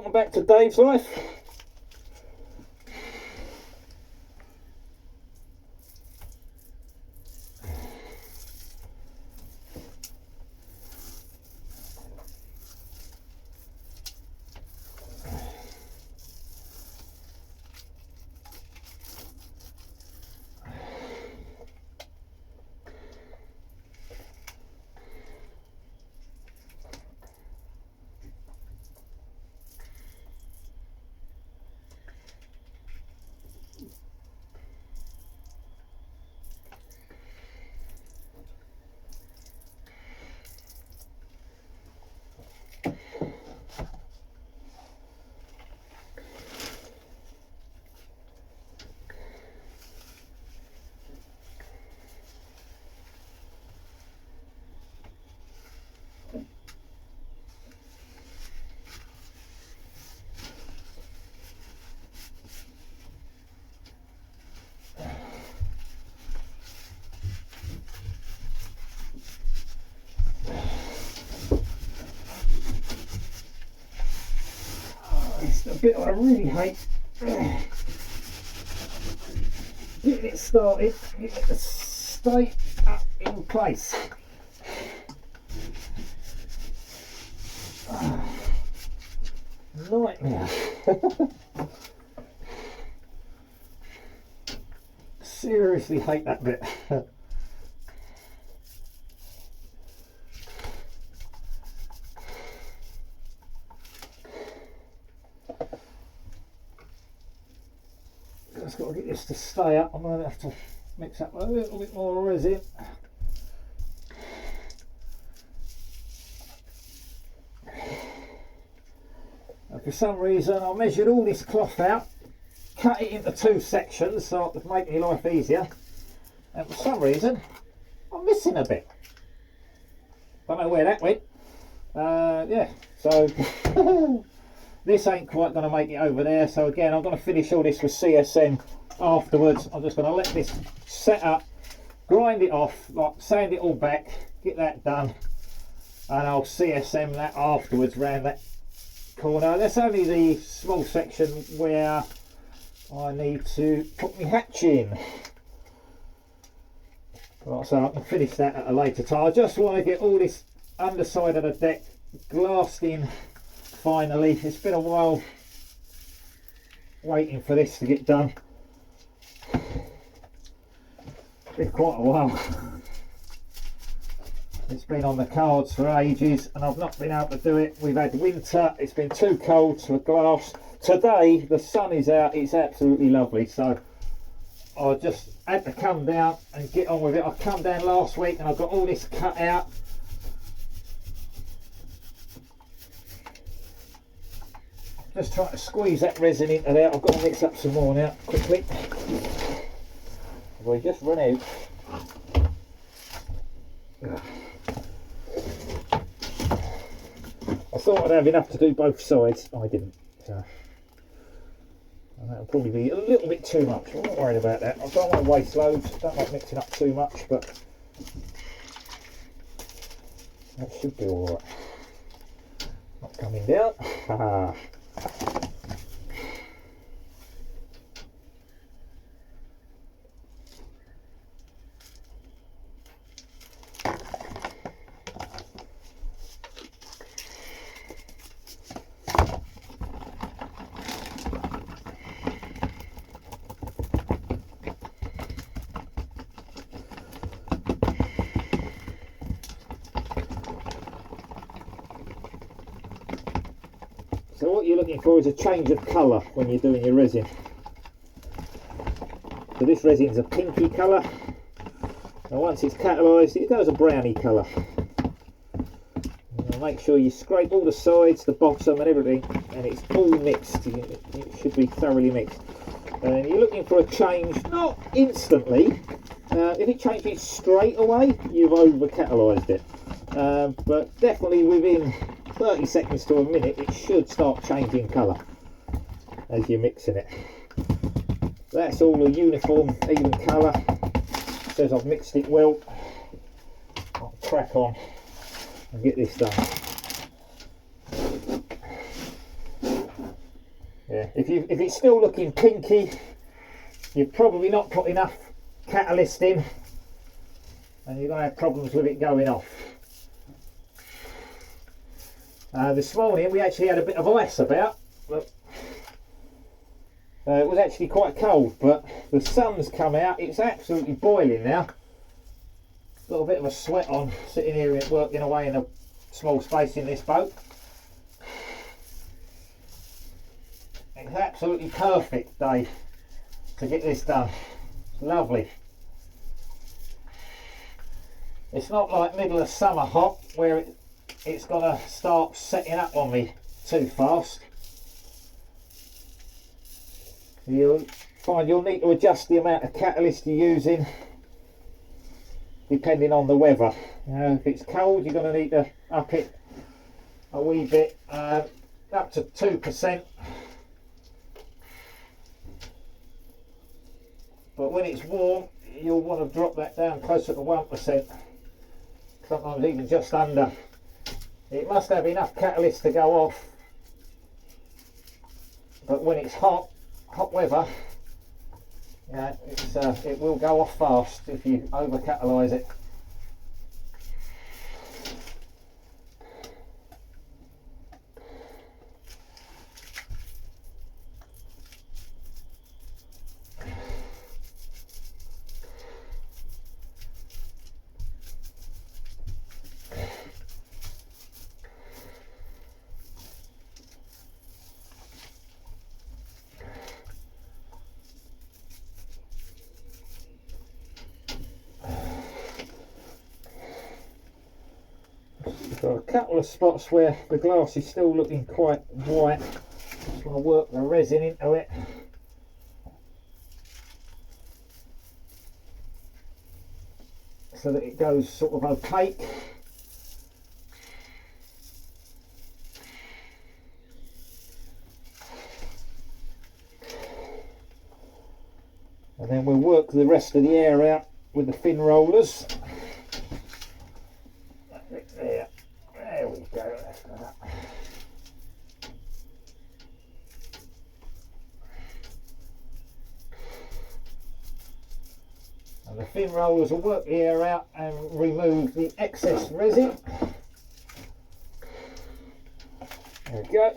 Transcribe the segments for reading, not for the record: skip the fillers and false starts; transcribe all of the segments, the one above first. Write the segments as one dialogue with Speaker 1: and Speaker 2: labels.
Speaker 1: welcome back to Dave's Life. It's the bit I really hate. Getting it started, getting it to stay up in place. Nightmare. Seriously hate that bit. Just got to get this to stay up. I'm going to have to mix up a little bit more resin. And for some reason I measured all this cloth out, cut it into 2 sections so it would make my life easier, and for some reason I'm missing a bit. Don't know where that went. Yeah, so this ain't quite going to make it over there, so again I'm going to finish all this with CSM afterwards. I'm just going to let this set up, grind it off, like sand it all back, get that done, and I'll CSM that afterwards round that corner. That's only the small section where I need to put my hatch in. Right, so I can finish that at a later time. I just want to get all this underside of the deck glassed in finally. It's been a while waiting for this to get done. It's been quite a while. It's been on the cards for ages and I've not been able to do it. We've had winter, it's been too cold for glass. Today the sun is out, it's absolutely lovely, so I just had to come down and get on with it. I come down last week and I got all this cut out. Just trying to squeeze that resin into there. I've got to mix up some more now quickly. We just run out. I thought I'd have enough to do both sides. I didn't. So that'll probably be a little bit too much. I'm not worried about that. I don't want to waste loads. I don't like mixing up too much, but that should be alright. Not coming down. So what you're looking for is a change of colour when you're doing your resin. So this resin's a pinky colour, and once it's catalysed it goes a browny colour. Make sure you scrape all the sides, the bottom and everything, and it's all mixed. It should be thoroughly mixed. And you're looking for a change, not instantly. If it changes straight away, you've over catalysed it. But definitely within 30 seconds to a minute it should start changing colour as you're mixing it. That's all a uniform even colour. Says I've mixed it well. I'll crack on and get this done. if it's still looking pinky, you've probably not put enough catalyst in, and you're going to have problems with it going off. This morning we actually had a bit of ice about, but it was actually quite cold, but the sun's come out. It's absolutely boiling now. Got a bit of a sweat on sitting here and working away in a small space in this boat. It's absolutely perfect day to get this done. It's lovely. It's not like middle of summer hot where it's gonna start setting up on me too fast. You'll find you'll need to adjust the amount of catalyst you're using depending on the weather. If it's cold, you're going to need to up it a wee bit, up to 2%. But when it's warm, you'll want to drop that down closer to 1%, sometimes even just under. It must have enough catalyst to go off, but when it's hot weather, yeah, it will go off fast if you over catalyse it. Got a couple of spots where the glass is still looking quite white. Just want to work the resin into it. So that it goes sort of opaque. And then we'll work the rest of the air out with the fin rollers. There we go. And the fin rollers will work the air out and remove the excess resin. There we go.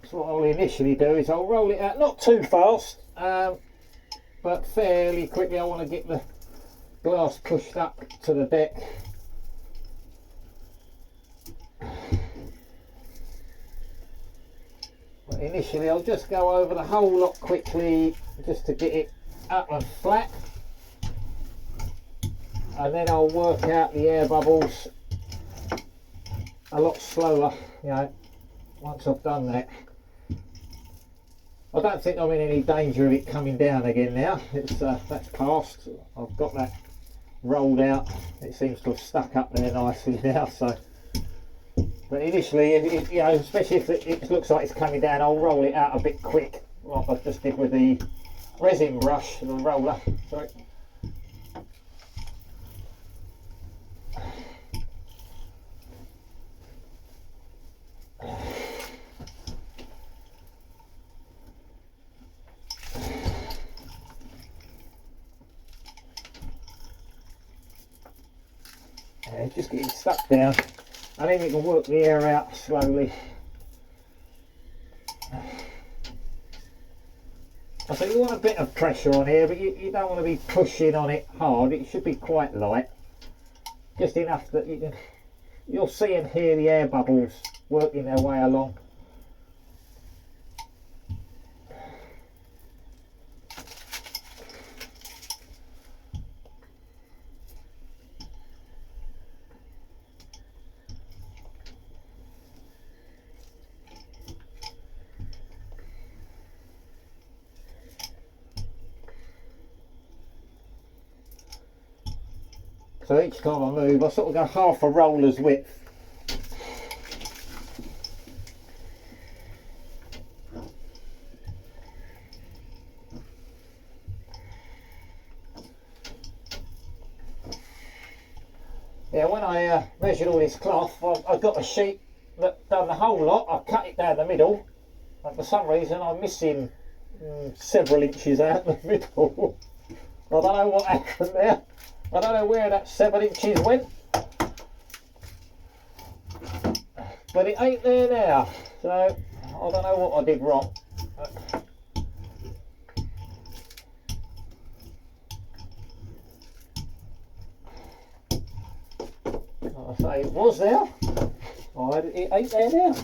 Speaker 1: So what I'll initially do is I'll roll it out, not too fast, but fairly quickly. I want to get the glass pushed up to the deck. But initially I'll just go over the whole lot quickly just to get it up and flat, and then I'll work out the air bubbles a lot slower, you know, once I've done that. I don't think I'm in any danger of it coming down again now. It's that's passed. I've got that rolled out. It seems to have stuck up there nicely now. So, but initially, you know, especially if it looks like it's coming down, I'll roll it out a bit quick, like I just did with the resin brush, the roller. Sorry. Just getting stuck down, and then you can work the air out slowly. I think you want a bit of pressure on here, but you don't want to be pushing on it hard. It should be quite light, just enough that you'll see and hear the air bubbles working their way along. So each time I move, I sort of go half a roller's width. Yeah, when I measured all this cloth, I got a sheet that done the whole lot. I cut it down the middle, and for some reason I'm missing several inches out the middle. I don't know what happened there. I don't know where that 7 inches went, but it ain't there now. So I don't know what I did wrong. I say it was there. It ain't there now.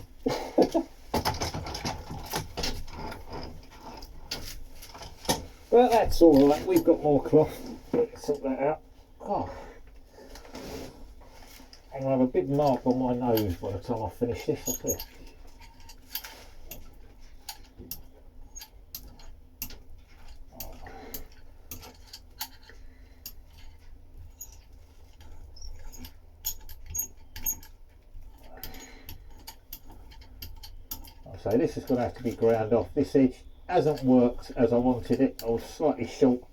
Speaker 1: But that's all right. We've got more cloth. Let's sort that out. Oh. I'm gonna have a big mark on my nose by the time I finish this. I'll tell you. So this is going to have to be ground off. This edge hasn't worked as I wanted it. I was slightly short,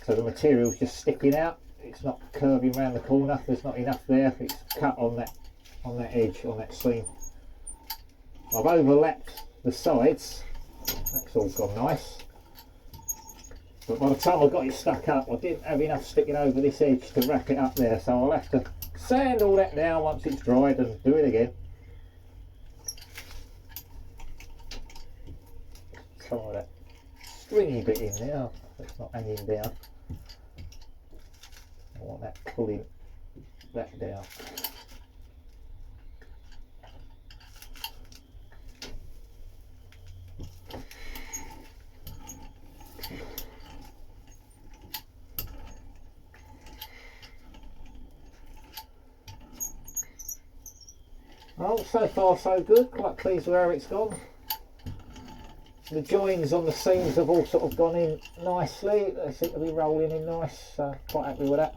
Speaker 1: so the material's just sticking out. It's not curving around the corner. There's not enough there. It's cut on that edge, on that seam. I've overlapped the sides. That's all gone nice. But by the time I got it stuck up, I didn't have enough sticking over this edge to wrap it up there. So I'll have to sand all that down once it's dried and do it again. Some of that stringy bit in there, it's not hanging down. I want that pulling that down. Well, so far so good, quite pleased with how it's gone. The joins on the seams have all sort of gone in nicely. They seem to be rolling in nice, so quite happy with that.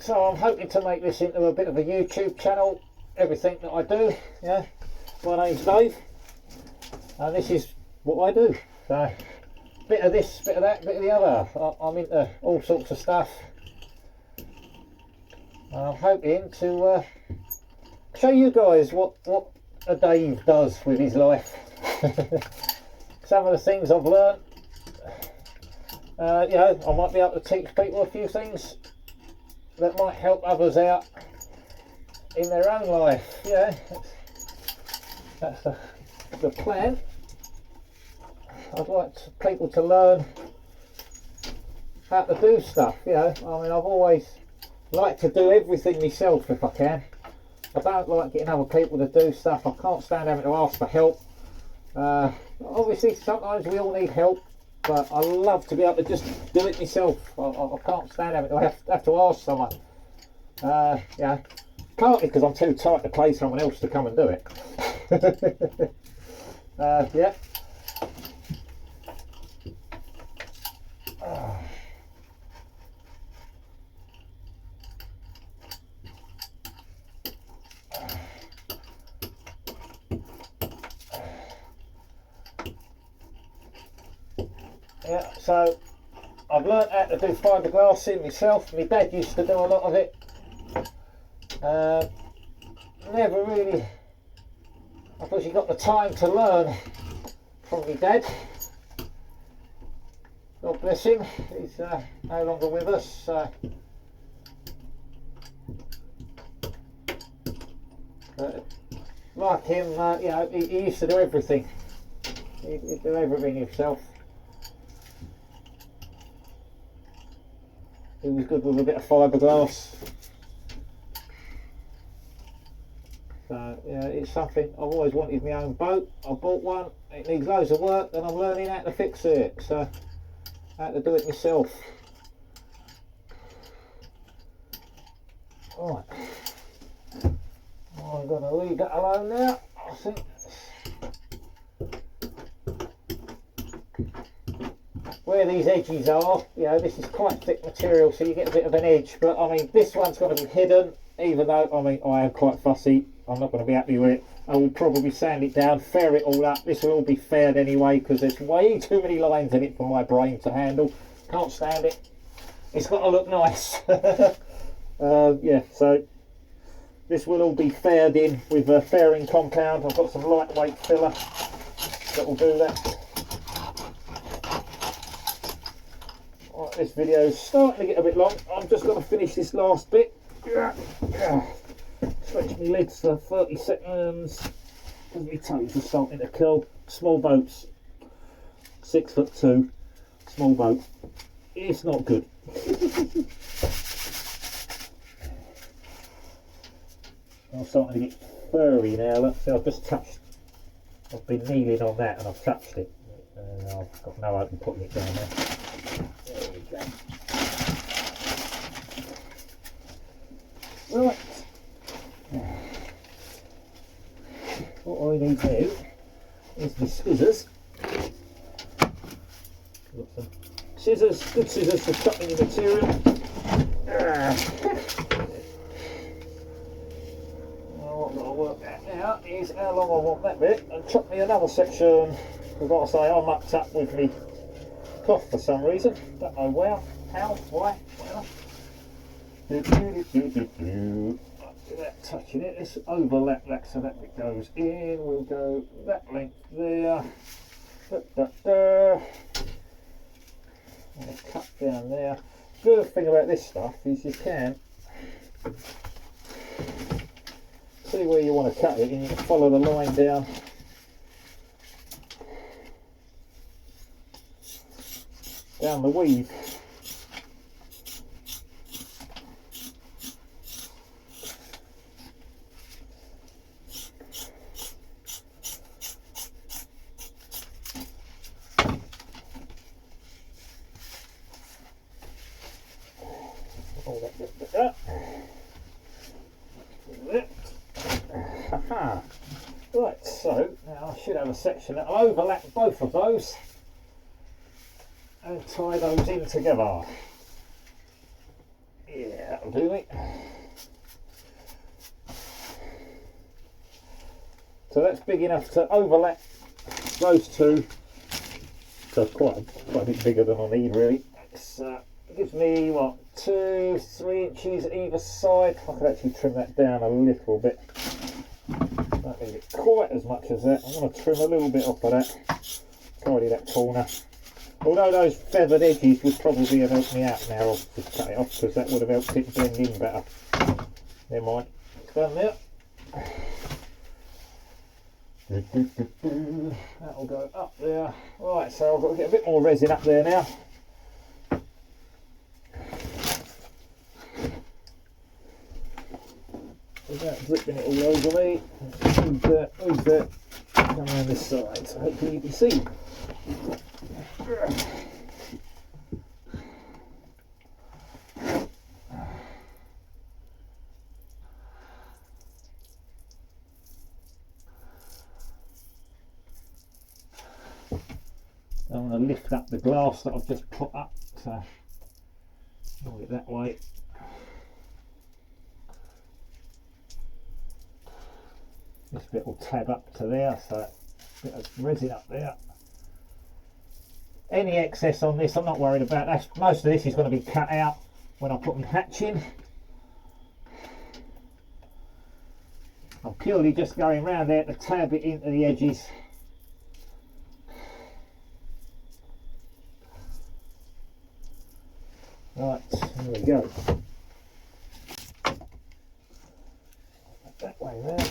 Speaker 1: So I'm hoping to make this into a bit of a YouTube channel, everything that I do. Yeah, my name's Dave, and this is what I do. So, bit of this, bit of that, bit of the other. I'm into all sorts of stuff. And I'm hoping to show you guys what a Dave does with his life. Some of the things I've learned. You know, I might be able to teach people a few things that might help others out in their own life. Yeah, that's the plan. I'd like people to learn how to do stuff. You know, I mean, I've always liked to do everything myself if I can. I don't like getting other people to do stuff. I can't stand having to ask for help. Obviously, sometimes we all need help, but I love to be able to just do it myself. I can't stand having to have to ask someone. Yeah, partly because I'm too tight to pay someone else to come and do it. Yeah. Yeah, so I've learnt how to do fiberglassing myself. My dad used to do a lot of it. Never really, I suppose you got the time to learn from my dad. God bless him, he's no longer with us. Like him, you know, he used to do everything. He'd do everything himself. He was good with a bit of fiberglass. So yeah, it's something I've always wanted. My own boat. I bought one. It needs loads of work, and I'm learning how to fix it. So how to do it myself. Right. I'm going to leave that alone now. I think. Where these edges are, you know, this is quite thick material, so you get a bit of an edge. But I mean, this one's got to be hidden. Even though, I mean, I am quite fussy. I'm not going to be happy with it. I will probably sand it down, fair it all up. This will all be faired anyway because there's way too many lines in it for my brain to handle. Can't stand it. It's got to look nice. Yeah, so this will all be faired in with a fairing compound. I've got some lightweight filler that will do that. Right, this video is starting to get a bit long. I'm just going to finish this last bit. Stretch my legs for 30 seconds because my toes are starting to curl. Small boats, 6'2", small boat. It's not good. I'm starting to get furry now. Look, see, I've just touched. I've been kneeling on that and I've touched it. I've got no hope in putting it down there. There we go. Right. What I need now is the scissors. Got some scissors, good scissors for cutting the material. What I've got to work out now is how long I want that bit and chop me another section. I've got to say I'm mucked up with me cloth for some reason. Don't know where, how, why, whatever. Without touching it, let's overlap that so that bit goes in. We'll go that length there. And cut down there. Good thing about this stuff is you can see where you want to cut it and you can follow the line down. Down the weave. Right, so now I should have a section that will overlap both of those and tie those in together. Yeah, that'll do me. So that's big enough to overlap those two. So it's quite a bit bigger than I need really. It gives me what, 2-3 inches either side. I could actually trim that down a little bit. Don't need it quite as much as that. I'm going to trim a little bit off of that. Tidy that corner. Although those feathered edges would probably have helped me out now, I'll just cut it off because that would have helped it blend in better. Never mind, it's done there. That'll go up there. Right, so I've got to get a bit more resin up there now. Without dripping it all over me. Who's that? Come around this side, so hopefully you can see. I'm going to lift up the glass that I've just put up, so move it that way. This bit will tab up to there, so a bit of resin up there. Any excess on this I'm not worried about. Most of this is going to be cut out when I put my hatch in. I'm purely just going round there to tab it into the edges. Right, there we go. That way there.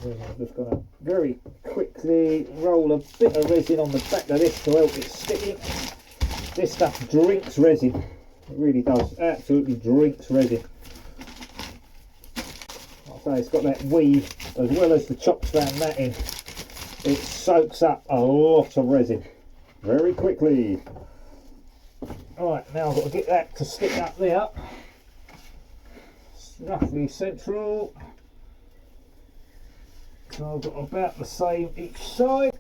Speaker 1: And then I'm just going to very quickly roll a bit of resin on the back of this to help it sticking. This stuff drinks resin. It really does. Absolutely drinks resin. Like I say, it's got that weave as well as the chop strand matting. It soaks up a lot of resin very quickly. Right, now I've got to get that to stick up there. It's roughly central. So I've got about the same each side-ish.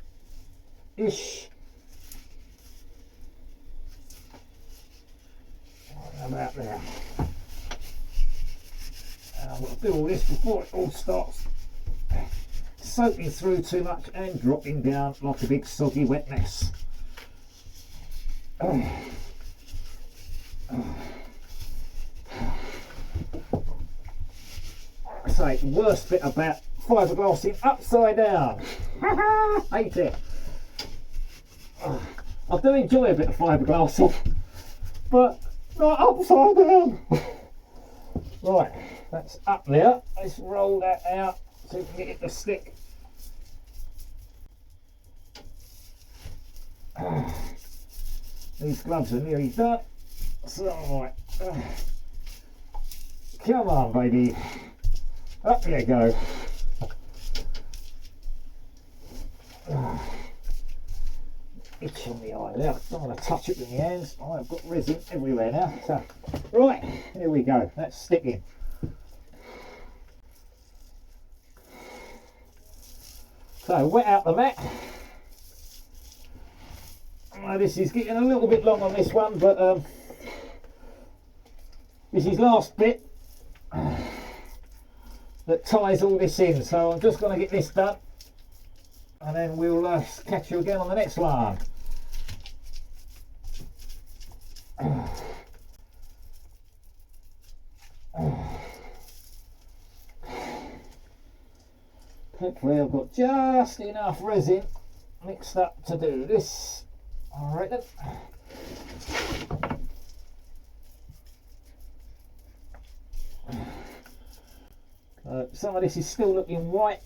Speaker 1: About there. And I've got to do all this before it all starts soaking through too much and dropping down like a big soggy wet mess. I say, worst bit about fiberglassing upside down. Hate it. I do enjoy a bit of fiberglassing, but not upside down. Right, that's up there. Let's roll that out so we can get it to stick. These gloves are nearly done. So, right. Come on, baby. Up you go. Itch on the eye there. I don't want to touch it with my hands. I've got resin everywhere now. So, right, here we go. That's sticking. So, wet out the mat. This is getting a little bit long on this one, but this is last bit that ties all this in. So I'm just going to get this done, and then we'll catch you again on the next one. Hopefully I've got just enough resin mixed up to do this. All right then. Some of this is still looking white.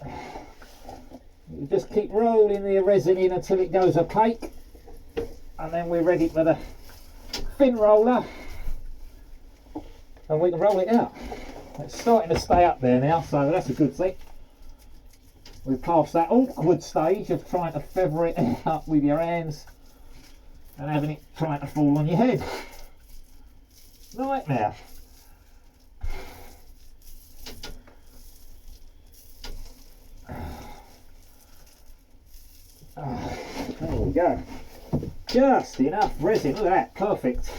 Speaker 1: You just keep rolling the resin in until it goes opaque, and then we're ready for the fin roller, and we can roll it out. It's starting to stay up there now, so that's a good thing. We're past that awkward stage of trying to feather it up with your hands and having it trying to fall on your head. Nightmare. There we go. Just enough resin. Look at that. Perfect.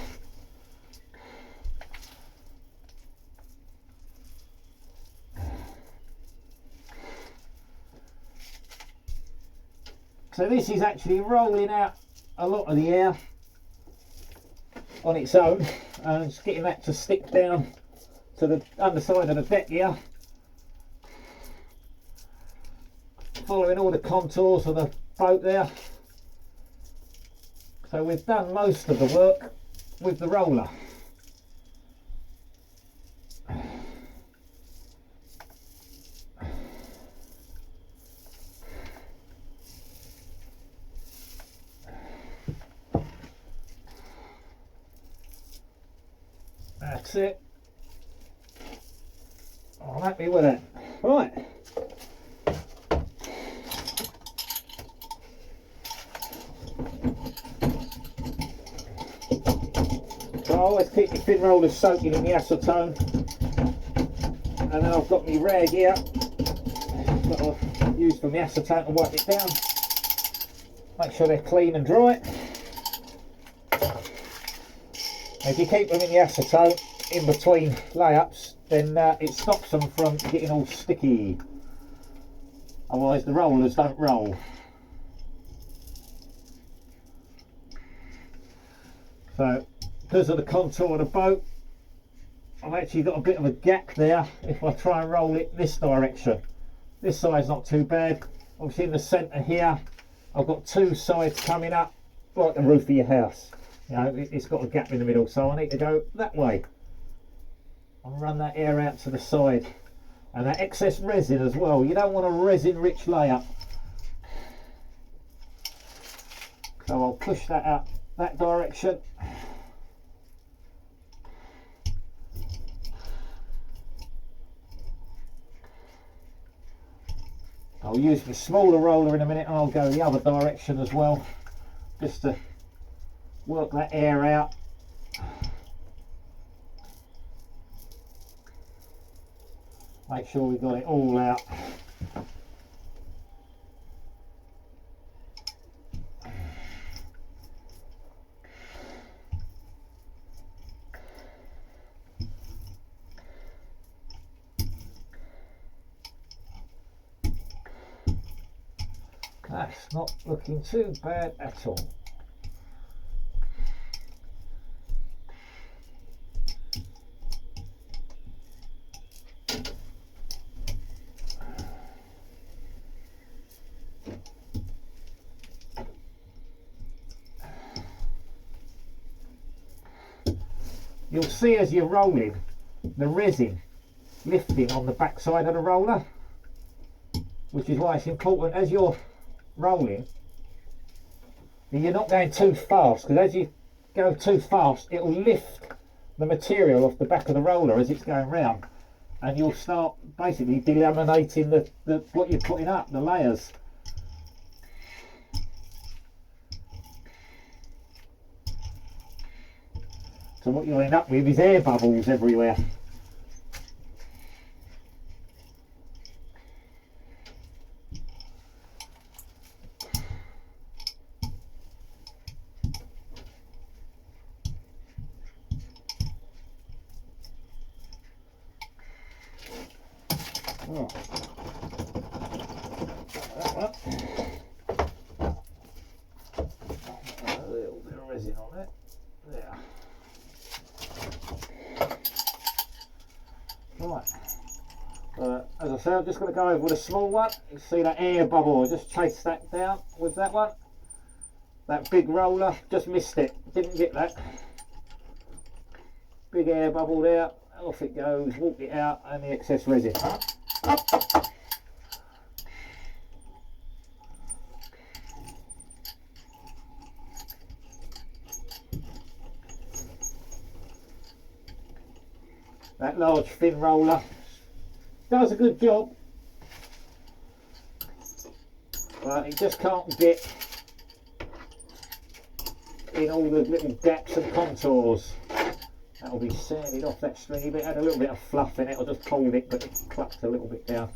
Speaker 1: So this is actually rolling out a lot of the air on its own, and it's getting that to stick down to the underside of the deck here, following all the contours of the boat there. So we've done most of the work with the roller. That's it. I'm happy with it. Right. So I always keep the fin rollers soaking in the acetone, and then I've got my rag here that I've used for my acetone to wipe it down. Make sure they're clean and dry. If you keep them in the acetone in between layups, then it stops them from getting all sticky. Otherwise the rollers don't roll. So because of the contour of the boat, I've actually got a bit of a gap there if I try and roll it this direction. This side's not too bad. Obviously in the centre here, I've got two sides coming up like the roof of your house. You know, it's got a gap in the middle, so I need to go that way and run that air out to the side. And that excess resin as well, you don't want a resin rich layer. So I'll push that up that direction. I'll use my smaller roller in a minute and I'll go the other direction as well, just to work that air out. Make sure we got it all out. That's not looking too bad at all. You'll see as you're rolling the resin lifting on the back side of the roller, which is why it's important as you're rolling that you're not going too fast, because as you go too fast it'll lift the material off the back of the roller as it's going round, and you'll start basically delaminating the what you're putting up, the layers. So what you'll end up with is air bubbles everywhere. Oh. That one. A little bit of resin on it. There. Right. As I said, I'm just going to go over with a small one. You see that air bubble? I just chased that down with that one. That big roller, just missed it. Didn't get that. Big air bubble there. Off it goes. Walk it out, and the excess resin. That large fin roller does a good job, but it just can't get in all the little gaps and contours. That'll be sanded off that stringy bit. Had a little bit of fluff in it, I just pulled it, but it clucked a little bit down.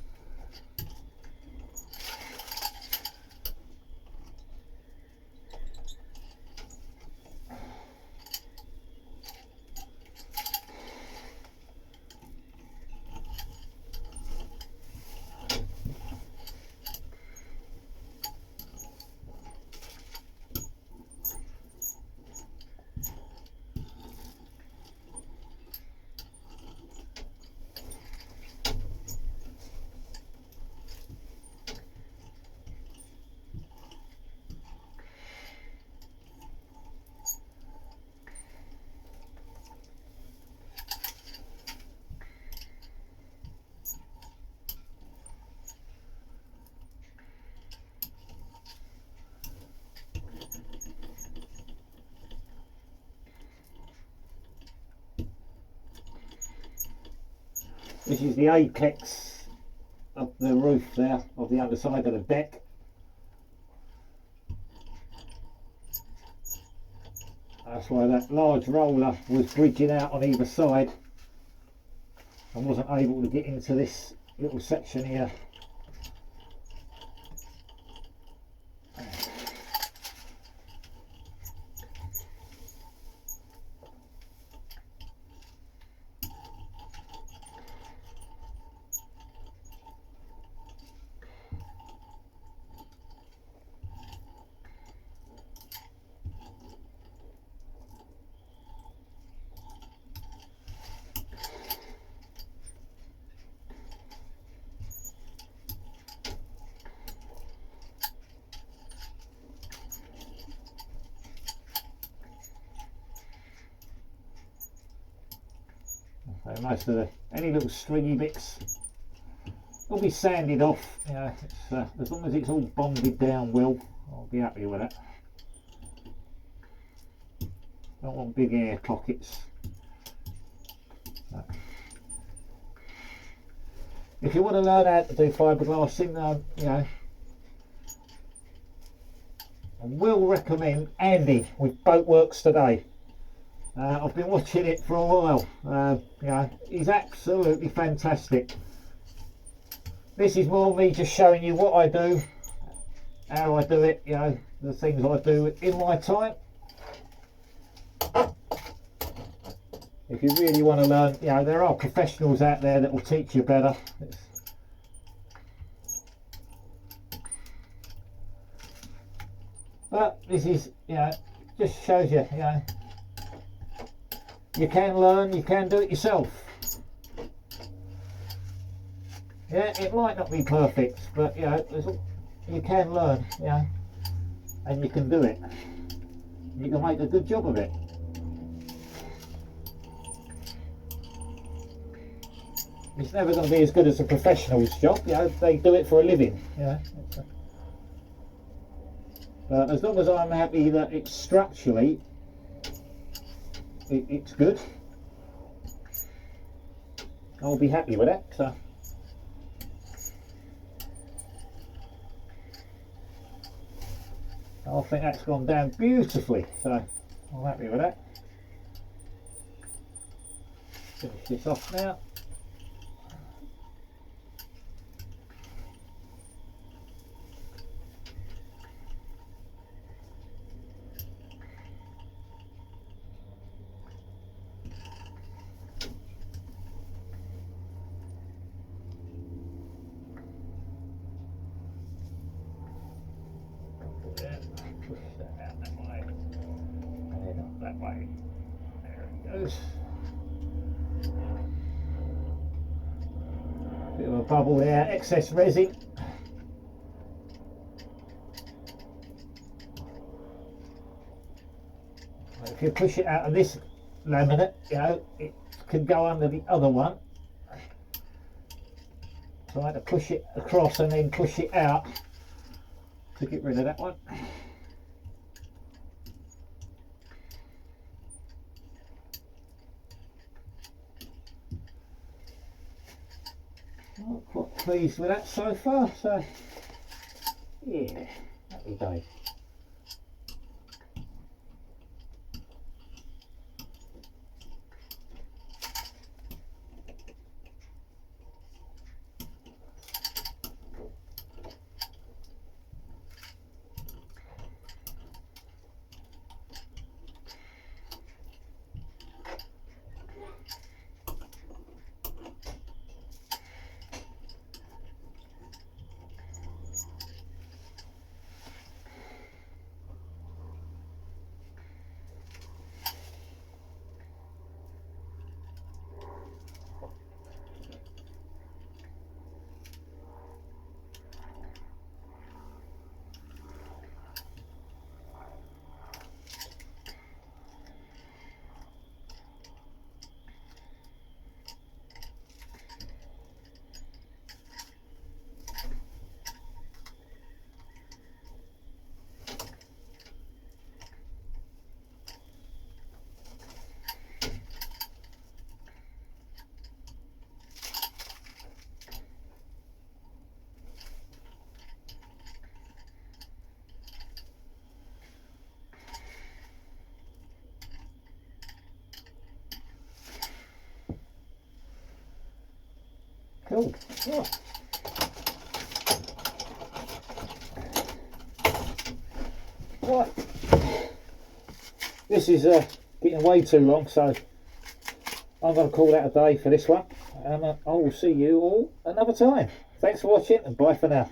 Speaker 1: This is the apex of the roof there, of the underside of the deck. That's why that large roller was bridging out on either side and wasn't able to get into this little section here. most of any little stringy bits will be sanded off. You know, as long as it's all bonded down well, I'll be happy with it. Don't want big air pockets. No. If you want to learn how to do fiberglassing, you know, I will recommend Andy with Boatworks Today. I've been watching it for a while. You know, he's absolutely fantastic. This is more me just showing you what I do, how I do it, you know, the things I do in my time. If you really want to learn, you know, there are professionals out there that will teach you better. But this is, you know, just shows you, you know, you can learn, you can do it yourself. Yeah, it might not be perfect, but you know, you can learn, you know, and you can do it. You can make a good job of it. It's never going to be as good as a professional's job, you know, they do it for a living, you know. But as long as I'm happy that it's structurally, it's good, I'll be happy with it. So I think that's gone down beautifully, so I'm happy with that. Finish this off now. Push that out that way, and then up that way. There it goes. Bit of a bubble there, excess resin. If you push it out of this laminate, you know, it can go under the other one. So I had to push it across and then push it out to get rid of that one. Not quite pleased with that so far, so yeah, happy day. Cool. Oh. Right. This is getting way too long, so I'm going to call that a day for this one, and I will see you all another time. Thanks for watching, and bye for now.